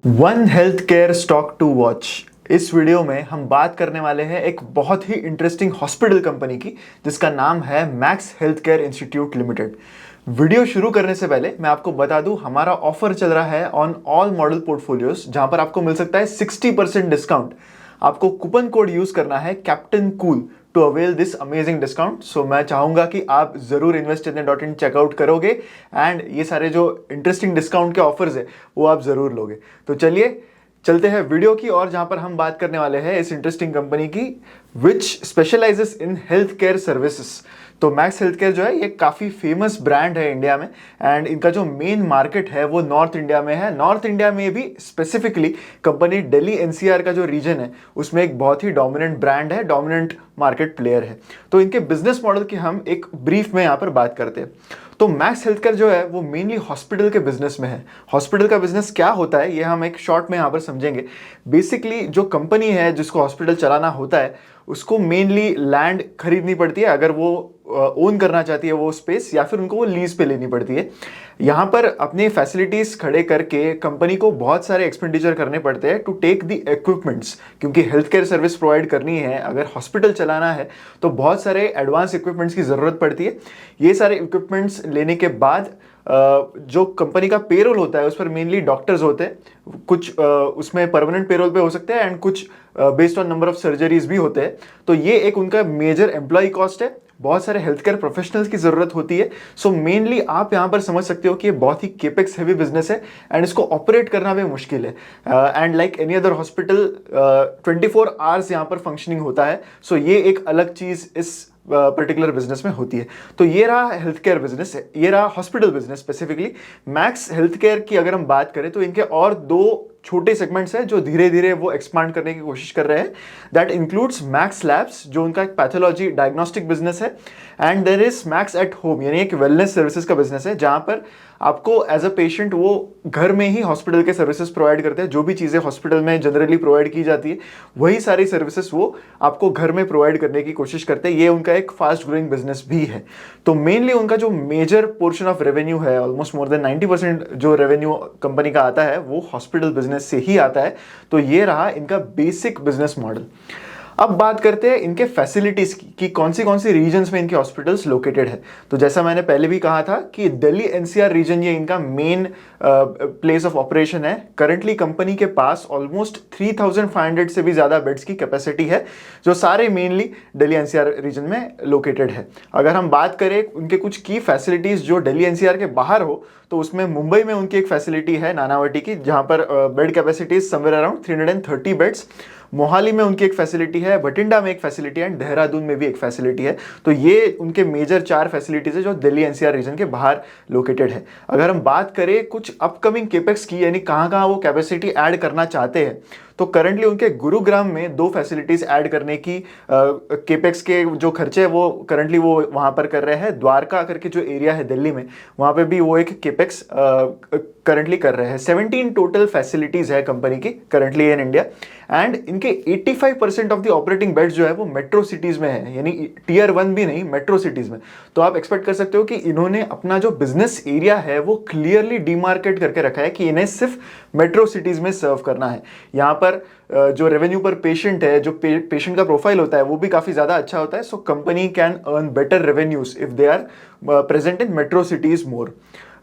One health care stock to watch. इस video में हम बात करने वाले हैं एक बहुत ही इंटरेस्टिंग हॉस्पिटल कंपनी की जिसका नाम है max health care institute limited. Video शुरू करने से पहले मैं आपको बता दूं, हमारा ऑफर चल रहा है ऑन ऑल मॉडल पोर्टफोलियोज, जहां पर आपको मिल सकता है 60% डिस्काउंट। आपको कूपन कोड यूज करना है captain cool to avail this amazing discount. So मैं चाहूंगा कि आप जरूर इन्वेस्टइन.इन चेकआउट करोगे एंड ये सारे जो इंटरेस्टिंग डिस्काउंट के ऑफर्स है वो आप जरूर लोगे। तो चलिए चलते हैं वीडियो की और, जहां पर हम बात करने वाले हैं इस इंटरेस्टिंग कंपनी की which specialises in health care services. तो मैक्स हेल्थ केयर जो है ये काफ़ी फेमस ब्रांड है इंडिया में एंड इनका जो मेन मार्केट है वो नॉर्थ इंडिया में है। नॉर्थ इंडिया में भी स्पेसिफिकली कंपनी दिल्ली एनसीआर का जो रीजन है उसमें एक बहुत ही डोमिनेंट ब्रांड है, डोमिनेंट मार्केट प्लेयर है। तो इनके बिजनेस मॉडल की हम एक ब्रीफ में यहाँ पर बात करते हैं। तो मैक्स हेल्थ केयर जो है वो मेनली हॉस्पिटल के बिजनेस में है। हॉस्पिटल का बिजनेस क्या होता है ये हम एक शॉर्ट में यहाँ पर समझेंगे। बेसिकली जो कंपनी है जिसको हॉस्पिटल चलाना होता है उसको मेनली लैंड खरीदनी पड़ती है, अगर वो ओन करना चाहती है वो स्पेस, या फिर उनको वो लीज पे लेनी पड़ती है। यहाँ पर अपने फैसिलिटीज खड़े करके कंपनी को बहुत सारे एक्सपेंडिचर करने पड़ते हैं टू टेक द इक्विपमेंट्स, क्योंकि हेल्थ केयर सर्विस प्रोवाइड करनी है, अगर हॉस्पिटल चलाना है तो बहुत सारे एडवांस इक्विपमेंट्स की ज़रूरत पड़ती है। ये सारे इक्विपमेंट्स लेने के बाद जो कंपनी का पेरोल होता है उस पर मेनली डॉक्टर्स होते हैं, कुछ उसमें परमानेंट पेरोल पे हो सकते हैं एंड कुछ based on number of surgeries भी होते हैं। तो ये एक उनका मेजर एम्प्लॉय कॉस्ट है। बहुत सारे हेल्थ केयर प्रोफेशनल्स की जरूरत होती है। सो मेनली आप यहाँ पर समझ सकते हो कि ये बहुत ही केपेक्स हेवी बिजनेस है एंड इसको ऑपरेट करना भी मुश्किल है। And like any other hospital 24 hours यहाँ पर फंक्शनिंग होता है। सो ये एक अलग चीज इस पर्टिकुलर बिजनेस में होती है। तो ये रहा हेल्थ केयर बिजनेस, ये रहा hospital business specifically. Max health care की अगर हम बात करें तो इनके और दो छोटे सेगमेंट्स हैं जो धीरे धीरे वो एक्सपांड करने की कोशिश कर रहे हैं। दैट इंक्लूड्स मैक्स लैब्स जो उनका एक पैथोलॉजी डायग्नोस्टिक बिजनेस है, and there is Max at home यानी एक वेलनेस सर्विसेज का बिजनेस है, जहां पर आपको एज अ पेशेंट वो घर में ही हॉस्पिटल के सर्विसेज प्रोवाइड करते हैं। जो भी चीज़ें हॉस्पिटल में जनरली प्रोवाइड की जाती है वही सारी सर्विसेज वो आपको घर में प्रोवाइड करने की कोशिश करते हैं। ये उनका एक फास्ट ग्रोइंग बिजनेस भी है। तो मेनली उनका जो मेजर पोर्शन ऑफ रेवेन्यू है, ऑलमोस्ट मोर देन 90% जो रेवेन्यू कंपनी का आता है वो हॉस्पिटल बिजनेस से ही आता है। तो ये रहा इनका बेसिक बिजनेस मॉडल। अब बात करते हैं इनके फैसिलिटीज की कि कौन सी रीजन्स में इनके हॉस्पिटल्स लोकेटेड है। तो जैसा मैंने पहले भी कहा था कि दिल्ली एनसीआर रीजन ये इनका मेन प्लेस ऑफ ऑपरेशन है। करंटली कंपनी के पास ऑलमोस्ट 3500 से भी ज़्यादा बेड्स की कैपेसिटी है, जो सारे मेनली दिल्ली एनसीआर रीजन में लोकेटेड है। अगर हम बात करें उनके कुछ की फैसिलिटीज़ जो दिल्ली एनसीआर के बाहर हो, तो उसमें मुंबई में उनकी एक फैसिलिटी है नानावटी की, जहाँ पर bed capacity somewhere around 330 beds. Mohali में उनकी एक फैसिलिटी है, बठिंडा में एक फैसिलिटी है एंड देहरादून में भी एक फैसिलिटी है। तो ये उनके मेजर 4 फैसिलिटीज है जो दिल्ली एनसीआर रीजन के बाहर लोकेटेड है। अगर हम बात करें कुछ अपकमिंग केपेक्स की, यानी कहाँ कहाँ वो कैपेसिटी ऐड करना चाहते हैं, तो करंटली उनके गुरुग्राम में 2 फैसिलिटीज ऐड करने की केपेक्स के जो खर्चे है वो करंटली वो वहाँ पर कर रहे हैं। द्वारका करके जो एरिया है दिल्ली में, वहाँ पे भी वो एक केपेक्स करंटली कर रहे हैं। 17 टोटल फैसिलिटीज है कंपनी की करंटली इन इंडिया एंड इनके 85% ऑफ द ऑपरेटिंग बेड्स जो है वो मेट्रो सिटीज में है, यानी टियर 1 भी नहीं, मेट्रो सिटीज में। तो आप एक्सपेक्ट कर सकते हो कि इन्होंने अपना जो बिजनेस एरिया है वो क्लियरली डिमार्केट करके रखा है कि इन्हें सिर्फ मेट्रो सिटीज में सर्व करना है। यहाँ पर जो रेवेन्यू पर पेशेंट है, जो पेशेंट का प्रोफाइल होता है वो भी काफ़ी ज़्यादा अच्छा होता है। So company can earn better revenues if they are present in metro cities more.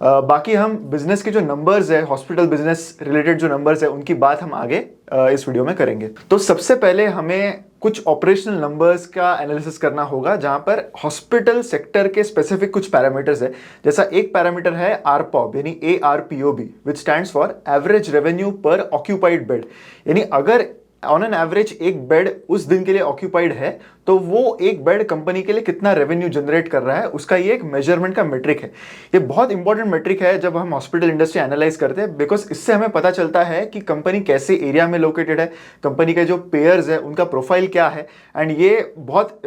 बाकी हम बिजनेस के जो नंबर्स है, हॉस्पिटल बिजनेस रिलेटेड जो नंबर्स है, उनकी बात हम आगे इस वीडियो में करेंगे। तो सबसे पहले हमें कुछ ऑपरेशनल नंबर्स का एनालिसिस करना होगा, जहां पर हॉस्पिटल सेक्टर के स्पेसिफिक कुछ पैरामीटर्स है। जैसा एक पैरामीटर है आरपॉब यानी ARPOB, which stands for average revenue पर ऑक्यूपाइड बेड। यानी अगर ऑन एन एवरेज एक बेड उस दिन के लिए ऑक्यूपाइड है तो वो एक बेड कंपनी के लिए कितना रेवेन्यू जनरेट कर रहा है, उसका ये एक मेजरमेंट का मेट्रिक है। ये बहुत इंपॉर्टेंट मेट्रिक है जब हम हॉस्पिटल इंडस्ट्री एनालाइज करते हैं, बिकॉज इससे हमें पता चलता है कि कंपनी कैसे एरिया में लोकेटेड है, कंपनी के जो पेयर्स है उनका प्रोफाइल क्या है, एंड ये बहुत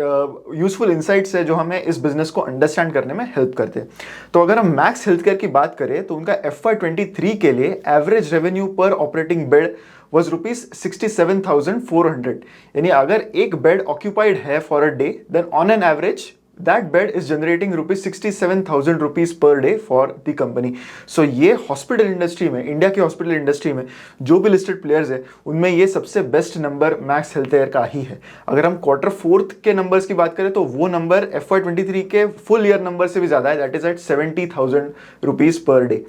यूजफुल इंसाइट्स है जो हमें इस बिजनेस को अंडरस्टैंड करने में हेल्प करते हैं। तो अगर हम मैक्स हेल्थ केयर की बात करें तो उनका FY23 के लिए एवरेज रेवेन्यू पर ऑपरेटिंग बेड was ₹67,400। यानी अगर एक बेड ऑक्यूपाइड है for a day, then on an average that bed is generating rupees 67,000 rupees per day for the company. So ये हॉस्पिटल इंडस्ट्री में, इंडिया की हॉस्पिटल इंडस्ट्री में जो भी लिस्टेड प्लेयर्स है उनमें ये सबसे बेस्ट नंबर मैक्स हेल्थकेयर का ही है. अगर हम क्वार्टर फोर्थ के नंबर्स की बात करें तो वो नंबर FY23 के फुल ईयर नंबर से भी ज्यादा है, that is at 70,000 rupees per day.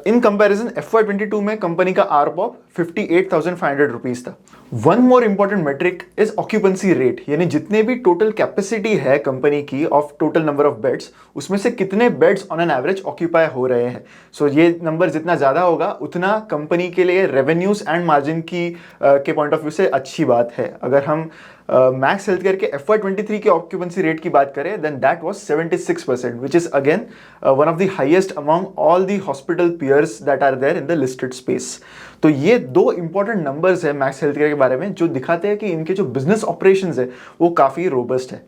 In comparison FY22 में कंपनी का आरपॉप 58,500 रुपीज था. One more important metric is occupancy rate, यानी जितने भी टोटल कैपेसिटी है कंपनी की of total number of beds, उसमें से कितने beds on an average occupy हो रहे हैं. सो ये नंबर जितना ज्यादा होगा उतना कंपनी के लिए रेवेन्यूज एंड मार्जिन की के पॉइंट ऑफ व्यू से अच्छी बात है. अगर हम मैक्स हेल्थकेयर के FY23 के ऑक्यूपेंसी रेट की बात करें then that was 76%, which is again one of the highest among all the hospital peers that are there in the listed space. तो ये दो इंपॉर्टेंट नंबर्स है मैक्स हेल्थकेयर के बारे में जो दिखाते हैं कि इनके जो बिजनेस ऑपरेशंस है वो काफी रोबस्ट है.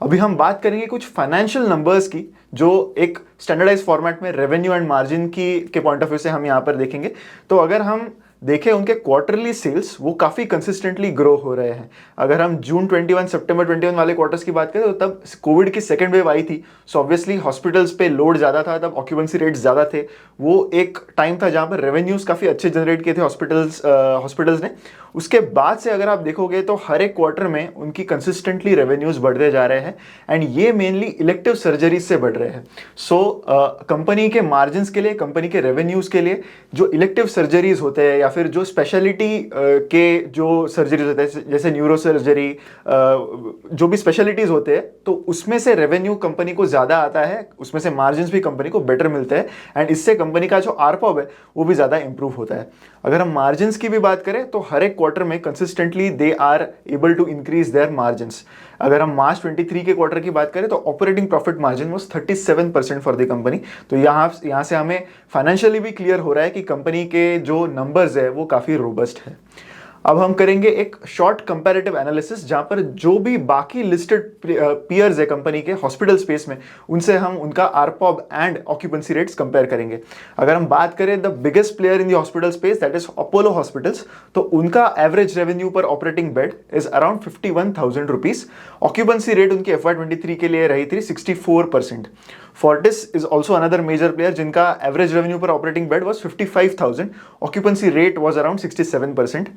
अभी हम बात करेंगे कुछ फाइनेंशियल नंबर्स की जो एक स्टैंडर्डाइज फॉर्मेट में रेवेन्यू एंड मार्जिन की के पॉइंट ऑफ व्यू से हम यहाँ पर देखेंगे. तो अगर हम देखें उनके क्वार्टरली सेल्स वो काफी कंसिस्टेंटली ग्रो हो रहे हैं. अगर हम जून 21 सितंबर 21 वाले क्वार्टर्स की बात करें तो तब कोविड की सेकेंड वेव आई थी. सो ऑब्वियसली हॉस्पिटल्स पे लोड ज्यादा था, तब ऑक्यूपेंसी रेट्स ज्यादा थे. वो एक टाइम था जहां पर रेवेन्यूज काफी अच्छे जनरेट किए थे हॉस्पिटल्स ने. उसके बाद से अगर आप देखोगे तो हर एक क्वार्टर में उनकी कंसिस्टेंटली रेवेन्यूज बढ़ते जा रहे हैं एंड ये मेनली इलेक्टिव सर्जरीज से बढ़ रहे हैं. सो कंपनी के मार्जिन के लिए, कंपनी के रेवेन्यूज के लिए जो इलेक्टिव सर्जरीज होते हैं या फिर जो स्पेशलिटी के जो सर्जरीज होते हैं जैसे न्यूरो सर्जरी, जो भी स्पेशलिटीज होते हैं तो उसमें से रेवेन्यू कंपनी को ज्यादा आता है, उसमें से मार्जिन भी कंपनी को बेटर मिलते हैं एंड इससे कंपनी का जो आरपॉब है वो भी ज्यादा इंप्रूव होता है. अगर हम मार्जिन की भी बात करें तो हर एक क्वार्टर में consistently they are able to increase their margins. अगर हम मार्च 23 के क्वार्टर की बात करें तो operating profit margin was 37% for the company. तो यहाँ से हमें फाइनेंशियली भी क्लियर हो रहा है कि कंपनी के जो नंबर्स है वो काफी रोबस्ट है. अब हम करेंगे एक शॉर्ट कंपैरेटिव एनालिसिस जहां पर जो भी बाकी लिस्टेड पीयर्स है कंपनी के हॉस्पिटल स्पेस में उनसे हम उनका आरपॉब एंड ऑक्यूपेंसी रेट्स कंपेयर करेंगे. अगर हम बात करें the biggest player in the hospital space that is Apollo hospitals, तो उनका एवरेज रेवेन्यू पर operating bed is around 51,000 rupees. Occupancy rate उनकी FY23 के लिए रही थी 64%. Fortis is also another major player जिनका एवरेज रेवेन्यू पर operating bed was 55,000, occupancy rate was around 67%.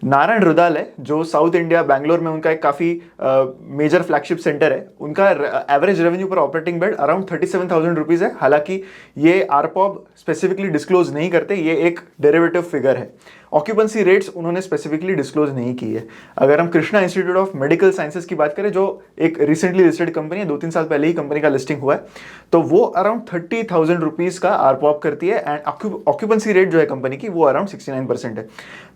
Narayana Hrudayalaya है जो साउथ इंडिया बैंगलोर में उनका एक काफी मेजर फ्लैगशिप सेंटर है, उनका एवरेज रेवेन्यू पर ऑपरेटिंग बेड अराउंड 37,000 रुपीज है. हालांकि ये आरपॉब स्पेसिफिकली डिस्क्लोज नहीं करते, ये एक डेरिवेटिव फिगर है. ऑक्यूपेंसी रेट्स उन्होंने स्पेसिफिकली डिस्क्लोज नहीं की है. अगर हम Krishna institute of medical sciences की बात करें जो एक रिसेंटली लिस्टेड कंपनी है, 2-3 साल पहले ही कंपनी का लिस्टिंग हुआ है, तो वो अराउंड 30,000 रुपीज का आरपॉप करती है एंड ऑक्यूपेंसी रेट जो है कंपनी की वो अराउंड 69% है.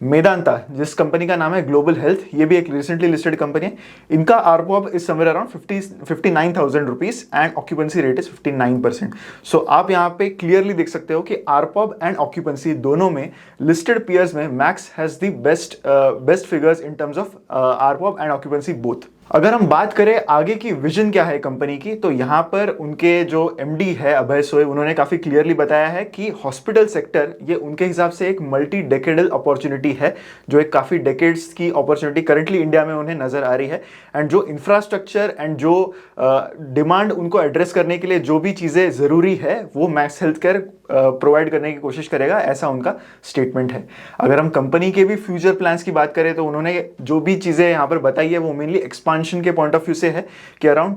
मेदांता जिस कंपनी का नाम है ग्लोबल हेल्थ, ये भी एक रिसेंटली लिस्टेड कंपनी है, इनका ARPOB is somewhere around 59,000 rupees and occupancy rate is 59%. So आप यहाँ पे क्लियरली देख सकते हो कि आरपॉप एंड ऑक्यूपेंसी दोनों में लिस्टेड पीयर्स में Max has the best figures in terms of ARPOB and occupancy both. अगर हम बात करें आगे की विजन क्या है कंपनी की, तो यहाँ पर उनके जो एमडी है अभय सोय, उन्होंने काफी क्लियरली बताया है कि हॉस्पिटल सेक्टर ये उनके हिसाब से एक मल्टी डेकेडल अपॉर्चुनिटी है, जो एक काफी डेकेड्स की अपॉर्चुनिटी करंटली इंडिया में उन्हें नजर आ रही है. एंड जो इंफ्रास्ट्रक्चर एंड जो डिमांड उनको एड्रेस करने के लिए जो भी चीजें जरूरी है वो मैक्स हेल्थकेयर प्रोवाइड करने की कोशिश करेगा, ऐसा उनका स्टेटमेंट है. अगर हम कंपनी के भी फ्यूचर प्लान्स की बात करें तो उन्होंने जो भी चीजें यहाँ पर बताई है वो मेनली एक्सपांशन के पॉइंट ऑफ व्यू से है कि अराउंड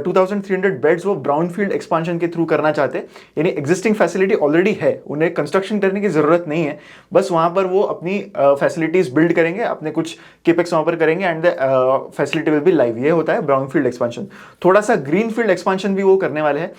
2,300 बेड्स वो ब्राउनफील्ड एक्सपांशन के थ्रू करना चाहते हैं. यानी एग्जिस्टिंग फैसिलिटी ऑलरेडी है, उन्हें कंस्ट्रक्शन करने की जरूरत नहीं है, बस वहां पर वो अपनी फैसिलिटीज बिल्ड करेंगे, अपने कुछ केपेक्स वहां पर करेंगे and the facility will be live. ये होता है ब्राउनफील्ड एक्सपांशन. थोड़ा सा ग्रीनफील्ड एक्सपांशन भी वो करने वाले हैं.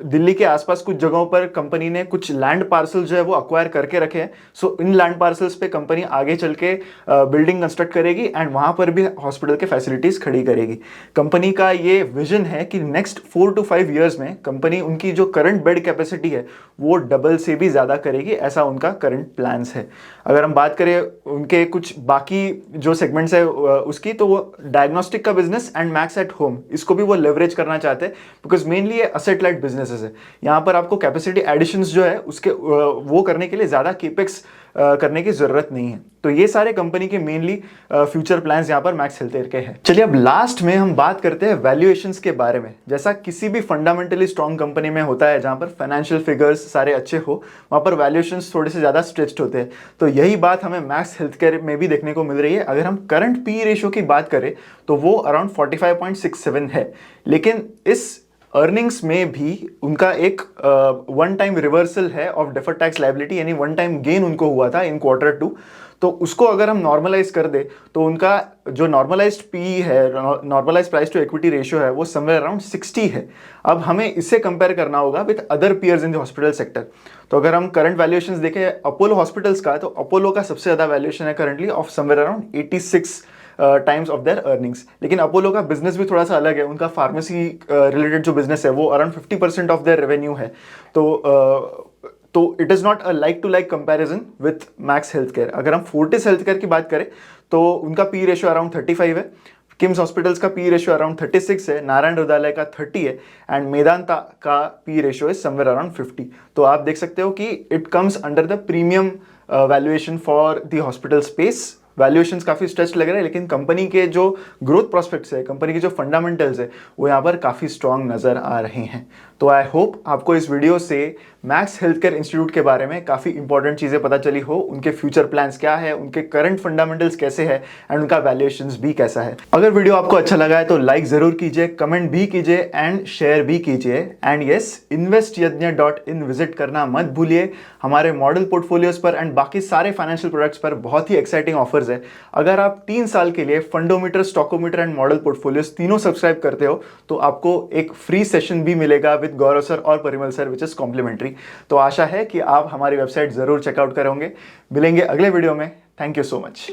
दिल्ली के आसपास कुछ जगहों पर कंपनी ने कुछ लैंड पार्सल जो है वो अक्वायर करके रखे हैं. सो इन लैंड पार्सल्स पे कंपनी आगे चल के बिल्डिंग कंस्ट्रक्ट करेगी एंड वहां पर भी हॉस्पिटल के फैसिलिटीज खड़ी करेगी. कंपनी का ये विजन है कि नेक्स्ट 4 to 5 ईयर्स में कंपनी उनकी जो करंट बेड कैपेसिटी है वो डबल से भी ज्यादा करेगी, ऐसा उनका करंट प्लान्स है. अगर हम बात करें उनके कुछ बाकी जो सेगमेंट्स है उसकी, तो वो डायग्नोस्टिक का business and max at home, इसको भी वो लेवरेज करना चाहते हैं बिकॉज मेनली ये एसेट लाइट बिजनेसेस है। यहाँ पर आपको कैपेसिटी एडिशंस जो है उसके वो करने के लिए ज़्यादा केपेक्स करने की ज़रूरत नहीं है। तो ये सारे कंपनी के मेनली फ्यूचर प्लान्स यहाँ पर मैक्स हेल्थकेयर के हैं। चलिए अब लास्ट में हम बात करते हैं वैल्यूएशंस के बारे में। जैसा किसी भी फंडामेंटली स्ट्रॉन्ग कंपनी में होता है जहाँ पर फाइनेंशियल फिगर्स सारे अच्छे हो, वहाँ पर वैल्यूएशंस थोड़े से ज़्यादा स्ट्रेच्ड होते हैं। तो यही बात हमें मैक्स हेल्थकेयर में भी देखने को मिल रही है। अगर हम करंट पी रेशियो की बात करें तो वो अराउंड 45.67 है, लेकिन इस अर्निंग्स में भी उनका एक वन टाइम रिवर्सल है ऑफ डेफर्ड टैक्स लायबिलिटी, यानी वन टाइम गेन उनको हुआ था इन Q2। तो उसको अगर हम नॉर्मलाइज कर दे तो उनका जो नॉर्मलाइज्ड पी है, normalize price to equity ratio है, वो समवेयर अराउंड 60 है। अब हमें इससे कंपेयर करना होगा with other peers in the hospital sector. तो अगर हम करंट वैल्यूएशंस देखें अपोलो हॉस्पिटल्स का, तो अपोलो का सबसे ज़्यादा वैल्यूएशन है currently of somewhere around 86 times of their earnings. लेकिन अपोलो का बिजनेस भी थोड़ा सा अलग है। उनका फार्मेसी रिलेटेड जो बिजनेस है वो अराउंड 50% ऑफ देयर रेवेन्यू है। तो it is not a like to like comparison with Max healthcare. अगर हम फोर्टिस हेल्थकेयर की बात करें तो उनका पी रेशियो अराउंड 35 है, किम्स हॉस्पिटल्स का पी रेशियो अराउंड 36 है, नारायण हृदयालय का 30 है, एंड मेदांता का P ratio is somewhere around 50। तो आप देख सकते हो कि it comes under the premium valuation for the hospital space. Valuations काफ़ी स्ट्रेच लग रहे हैं, लेकिन कंपनी के जो ग्रोथ प्रोस्पेक्ट्स है, कंपनी के जो फंडामेंटल्स है, वो यहाँ पर काफ़ी स्ट्रांग नज़र आ रहे हैं। तो आई होप आपको इस वीडियो से मैक्स हेल्थकेयर इंस्टीट्यूट के बारे में काफ़ी इंपॉर्टेंट चीज़ें पता चली हो, उनके फ्यूचर प्लान्स क्या है, उनके करंट फंडामेंटल्स कैसे हैं, एंड उनका वैल्यूएशंस भी कैसा है। अगर वीडियो आपको अच्छा लगा है तो लाइक ज़रूर कीजिए, कमेंट भी कीजिए एंड शेयर भी कीजिए। एंड येस, investYajna.in विजिट करना मत भूलिए। हमारे मॉडल पोर्टफोलियोज पर एंड बाकी सारे फाइनेंशियल प्रोडक्ट्स पर बहुत ही एक्साइटिंग ऑफर्स है। अगर आप 3 साल के लिए फंडोमीटर, स्टॉकोमीटर एंड मॉडल पोर्टफोलियोज तीनों सब्सक्राइब करते हो तो आपको एक फ्री सेशन भी मिलेगा विद गौरव सर और Parimal sir, which is complimentary. तो आशा है कि आप हमारी वेबसाइट जरूर चेकआउट करोगे। मिलेंगे अगले वीडियो में। Thank you so much.